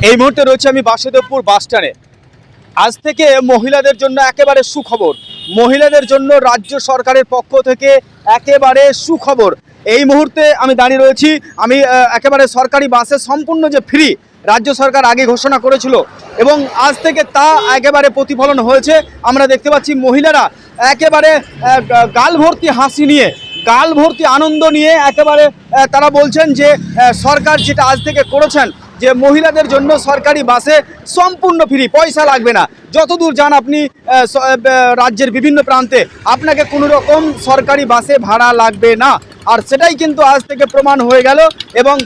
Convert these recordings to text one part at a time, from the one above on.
এই মুহূর্তে রয়েছে আমি বাসুদেবপুর বাস স্ট্যান্ডে। আজ থেকে মহিলাদের জন্য একেবারে সুখবর, মহিলাদের জন্য রাজ্য সরকারের পক্ষ থেকে একেবারে সুখবর। এই মুহূর্তে আমি দাঁড়িয়ে রয়েছি, আমি একেবারে সরকারি বাসে সম্পূর্ণ যে ফ্রি রাজ্য সরকার আগে ঘোষণা করেছিল এবং আজ থেকে তা একেবারে প্রতিফলন হয়েছে। আমরা দেখতে পাচ্ছি মহিলারা একেবারে গাল ভর্তি হাসি নিয়ে, গাল ভর্তি আনন্দ নিয়ে একেবারে তারা বলছেন যে সরকার যেটা আজ থেকে করেছেন যে মহিলাদের জন্য সরকারি বাসে সম্পূর্ণ ফ্রি, পয়সা লাগবে না। যতদূর যান আপনি রাজ্যের বিভিন্ন প্রান্তে, আপনাকে কোনো রকম সরকারি বাসে ভাড়া লাগবে না। আর সেটাই কিন্তু আজ থেকে প্রমাণ হয়ে গেল এবং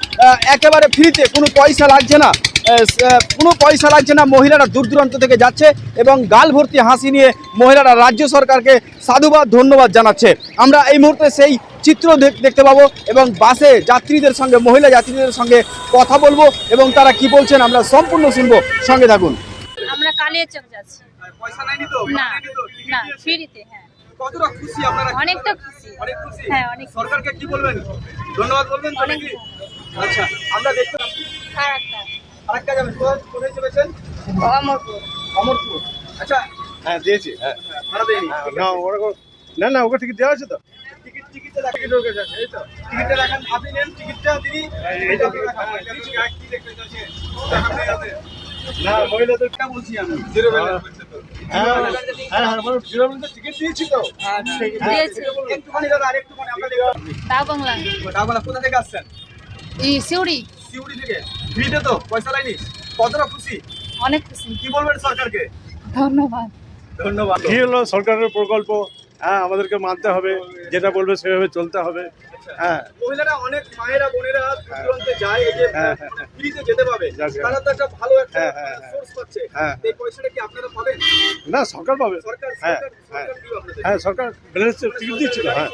একেবারে ফ্রিতে, কোনো পয়সা লাগছে না, কোনো পয়সা লাগছে না। মহিলারা দূর দূরান্ত থেকে যাচ্ছে এবং গাল ভর্তি হাসি নিয়ে মহিলারা রাজ্য সরকারকে সাধুবাদ ধন্যবাদ জানাচ্ছে। আমরা এই মুহূর্তে সেই চিত্র দেখতে পাবো এবং বাসে যাত্রীদের সঙ্গে, মহিলা যাত্রীদের সঙ্গে কথা বলবো এবং তারা কি বলছেন আমরা সম্পূর্ণ শুনবো। সঙ্গে থাকুন। আমরা কালিয়াচক যাচ্ছি। পয়সা নাইনি তো? না না, ফ্রিতে। হ্যাঁ, কতটা খুশি আপনারা? অনেকটা খুশি। অনেক খুশি? হ্যাঁ, অনেক। সরকারকে কি বলবেন? ধন্যবাদ বলবেন তো নাকি? আচ্ছা, আমরা দেখতে পাচ্ছি আরেকটা যাবেন। কোথায় চলেছেন? অমরপুর। অমরপুর। আচ্ছা, হ্যাঁ দিয়েছি। হ্যাঁ ভাড়া দেয়নি? না ওরকম না, ওকে টিকিট দেওয়া আছে তো। টিকিটটা দেখেন, এই তো টিকিটটা দেখেন, আপনি নেন টিকিটটা দিদি। এই তো কি দেখতে চাচ্ছেন? না মহিলাদের টা বলছি আমি। হ্যাঁ মানে জিরোমিটার টিকিট দিয়েছি তো। দিয়েছি। একটুখানি দাদা, আরেকটুখানি আমরা দেখলাম। তাও বাংলা। ডাকবালা কোথা থেকে আসছেন? সিউড়ি। সিউড়ি থেকে। ফ্রিতে তো, পয়সা লাইনি? কতটা খুশি? অনেক খুশি। কি বলবেন সরকারকে? ধন্যবাদ। ধন্যবাদ। কি হলো সরকারের প্রকল্প, হ্যাঁ আমাদেরকে মানতে হবে, যেটা বলবে সেভাবে চলতে হবে। হ্যাঁ মহিলারা, অনেক মায়েরা বোনেরা দূরান্তে যায়, এই যে ফ্রিতে যেতে পাবে, তারা তো একটা ভালো একটা সোর্স পাচ্ছে। এই পয়সাটা কি আপনারা পাবেন? না সরকার পাবে। সরকার হ্যাঁ দিবে আপনাদের? হ্যাঁ সরকার ব্যালেন্স টিকিট দিচ্ছিল। হ্যাঁ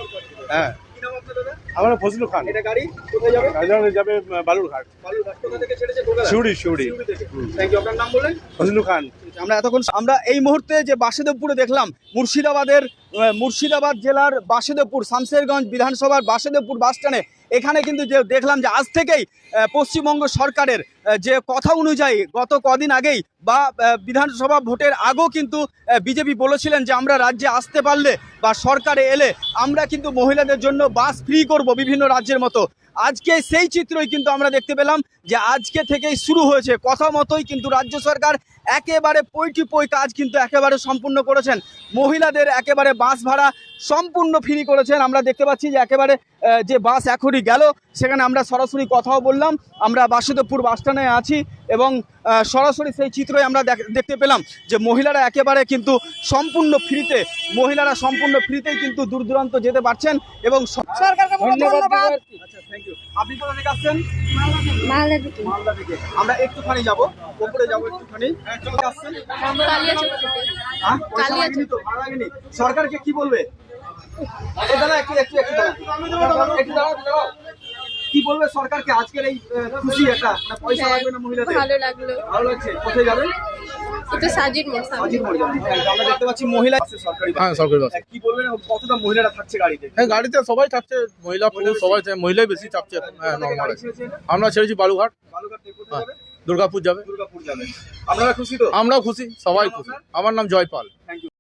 হ্যাঁ। কি নাম আপনার দাদা? আমরা ফজলু খান। এটা গাড়ি কোথায় যাবে? রাজধানী যাবে বালুরঘাট। বালুরঘাট। কোথা থেকে ছেড়েছে? কলকাতা? শিউড়ি। সিউড়ি থেকে। Thank you. আপনার নাম বললেন? ফজলু খান। আমরা এই মুহূর্তে যে বাসুদেবপুরে দেখলাম, মুর্শিদাবাদ জেলার বাসুদেবপুর, শামশেরগঞ্জ বিধানসভার বাসুদেবপুর বাস স্ট্যান্ডে। এখানে কিন্তু যে দেখলাম যে আজ থেকেই পশ্চিমবঙ্গ সরকারের যে কথা অনুযায়ী গত কদিন আগেই বা বিধানসভা ভোটের আগেও কিন্তু বিজেপি বলেছিলেন যে আমরা রাজ্যে আসতে পারলে বা সরকারে এলে আমরা কিন্তু মহিলাদের জন্য বাস ফ্রি করব বিভিন্ন রাজ্যের মতো। আজকে সেই চিত্রই কিন্তু আমরা দেখতে পেলাম যে আজকে থেকেই শুরু হয়েছে। কথা মতোই কিন্তু রাজ্য সরকার একেবারে পই কাজ কিন্তু একেবারে সম্পূর্ণ করেছেন। মহিলাদের একেবারে বাস ভাড়া সম্পূর্ণ ফ্রি করেছেন। আমরা দেখতে পাচ্ছি যে একেবারে যে বাস এখনই গেল, সেখানে আমরা সরাসরি কথাও বললাম। আমরা বাসুদেবপুর বাস স্ট্যান্ডে আছি এবং সরাসরি সেই চিত্রই আমরা দেখতে পেলাম যে মহিলারা একেবারে কিন্তু সম্পূর্ণ ফ্রিতেই কিন্তু দূর দূরান্ত যেতে পারছেন এবং সরকারকে ধন্যবাদ। আচ্ছা, থ্যাংক ইউ। আপনি কোথা থেকে আসছেন? মালদা থেকে। আমরা একটুখানি যাবো, উপরে যাবো একটুখানি। চলে আসছেন? কালিয়াচক থেকে। হ্যাঁ, পয়সা লাগেনি তো? ভাড়া লাগেনি? সরকারকে কি বলবে? দাদা একটু দাঁড়াও। কি বলবে সরকারকে আজকের এই খুশি একটা, পয়সা লাগবে না মহিলাদের? ভালো লাগলো। ভালো লাগছে। কোথায় যাবেন? এটা সাজির মোড় সামনে। সাজির মোড় যাবেন। আমরা দেখতে পাচ্ছি মহিলা সরকারি বাস। হ্যাঁ সরকারি বাস। কি বলবেন, কতটা মহিলারা থাকছে গাড়িতে? হ্যাঁ গাড়িতে সবাই থাকছে, মহিলা পুরুষ সবাই, মহিলাই বেশি চাপছে। হ্যাঁ নর্মাল। আমরা ছেড়েছি বালুঘাট। বালুঘাট থেকে কোথায় যাবে? দুর্গাপুর যাবে। আপনারা খুশি তো? আমরাও খুশি, সবাই খুশি। আমার নাম জয়পাল। Thank you.